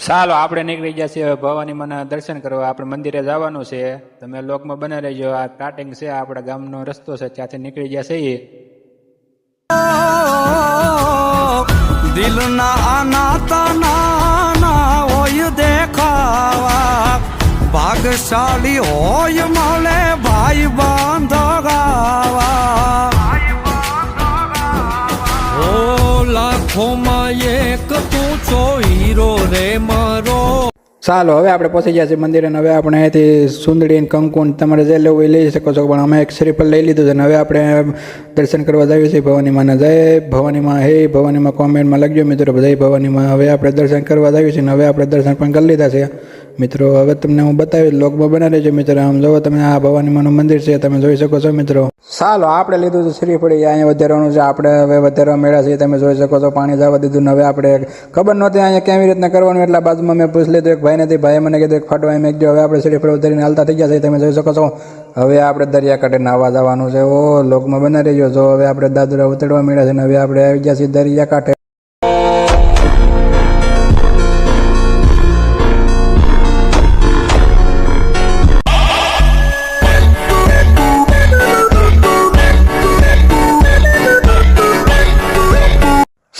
ચાલો આપણે નીકળી ગયા છીએ ભવાની માના દર્શન કરવા. આપણે મંદિરે જવાનું છે. તમે લોકમાં બને રહેજો. આ સ્ટાર્ટિંગ છે, આપણા ગામનો રસ્તો છે, ત્યાંથી નીકળી ગયા છીએ. દિલના આનાતા નાના હોય દેખાવા, ભાગશાળી હોય મળે ભાઈ બાંધો ગાવા. ઓ લાખોમાં એક તું છો હીરો રે મારો. ચાલો હવે આપણે પહોંચી ગયા છીએ મંદિરે. હવે આપણે અહીંથી સુંદડી કંકુન તમારે જે લેવું એ લઈ શકો છો, પણ અમે એક શ્રીફળ લઈ લીધું છે અને હવે આપણે દર્શન કરવા જઈએ છીએ ભવાની માના. જય ભવાની માં. હે ભવાની માં કોમેન્ટમાં લખજો મિત્રો, જય ભવાની માં. હવે આપણે દર્શન કરવા જઈએ છીએ અને હવે આપણે દર્શન પણ કરી લીધા છે મિત્રો. હવે તમને હું બતાવી લોકમાં બના રહેજો મિત્રો. આમ જોવો તમે, આ ભવાની માનું મંદિર છે, તમે જોઈ શકો છો મિત્રો. ચાલો આપણે લીધું છે શ્રીફળ, અહીંયા વધારવાનું છે. આપણે હવે વધારવા મેળા છે, તમે જોઈ શકો છો. પાણી જવા દીધું ને હવે આપણે ખબર નહોતી અહીંયા કેવી રીતના કરવાનું, એટલા બાજુમાં મેં પૂછ લીધું એક ભાઈને. ભાઈ મને કીધું એક ફાટવા એમ એક જો. હવે આપણે શ્રીફળ વધારીને હાલતા થઈ ગયા છે, તમે જોઈ શકો છો. હવે આપણે દરિયા કાંઠે નાવા જવાનું છે. ઓ લોકમાં બના રહેજો. જો હવે આપણે દાદરા ઉતરવા મળ્યા છે ને હવે આપણે આવી ગયા છીએ દરિયા કાંઠે.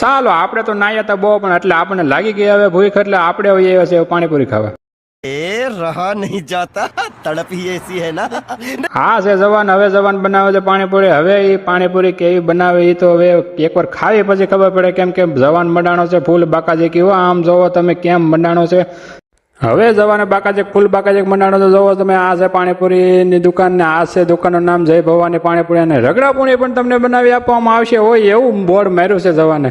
ચાલો આપણે તો નાયા હતા બહુ, પણ એટલે આપણને લાગી ગઈ હવે ભૂખ, એટલે આપણે હવે આવ્યા છે પાણીપુરી ખાવા. એ રહા નહીં જાતા, તડપ ही ऐसी है ना. હા છે જવાન. હવે જવાન બનાવે છે પાણીપુરી. હવે એ પાણીપુરી કેવી બનાવે એ તો હવે એકવાર ખાવી પછી ખબર પડે, કેમ કે જવાન બનાણો છે ફૂલ બાકાજી કેવો. આમ જોવો તમે કેમ બનાણો છે. હવે જવાને બાકાજી ફૂલ બાકાજી બનાણો તો જોવો તમે. આ છે પાણીપુરીની દુકાન ને આ છે દુકાનનું નામ જય ભવાની પાણીપુરી. અને રગડાપુરી પણ તમને બનાવી આપવામાં આવશે હોય એવું બોર્ડ માર્યું છે જવાને.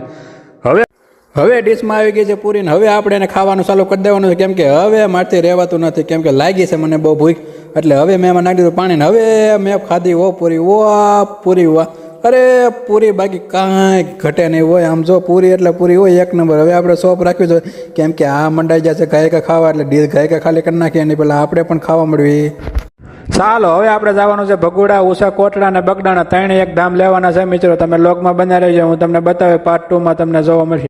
હવે ડીશમાં આવી ગઈ છે પૂરી ને હવે આપણે એને ખાવાનું ચાલુ કરી દેવાનું છે, કેમ કે હવે મારથી રહેવાતું નથી, કેમ કે લાગી છે મને બહુ ભૂખ. એટલે હવે મેં એમાં નાખી દીધું પાણી ને હવે મેં ખાધી ઓ પૂરી. ઓ પૂરી વાહ, અરે પૂરી બાકી કાંઈ ઘટે નહીં હોય. આમ જો પૂરી એટલે પૂરી હોય એક નંબર. હવે આપણે સોપ રાખ્યું છે, કેમ કે આ મંડાઈ જશે ગાયકા ખાવા, એટલે ડીશ ગાયકા ખાલી કરી નાખીએ એની પહેલાં આપણે પણ ખાવા મળવી. ચાલો હવે આપણે જવાનું છે ભગુડા, ઉષા કોટડા અને બગડાણા ત્રણે એક ધામ લેવાના છે મિત્રો. તમે લોકમાં બના રહેજો, હું તમને બતાવે પાર્ટ 2 માં તમને જોવા મળશે.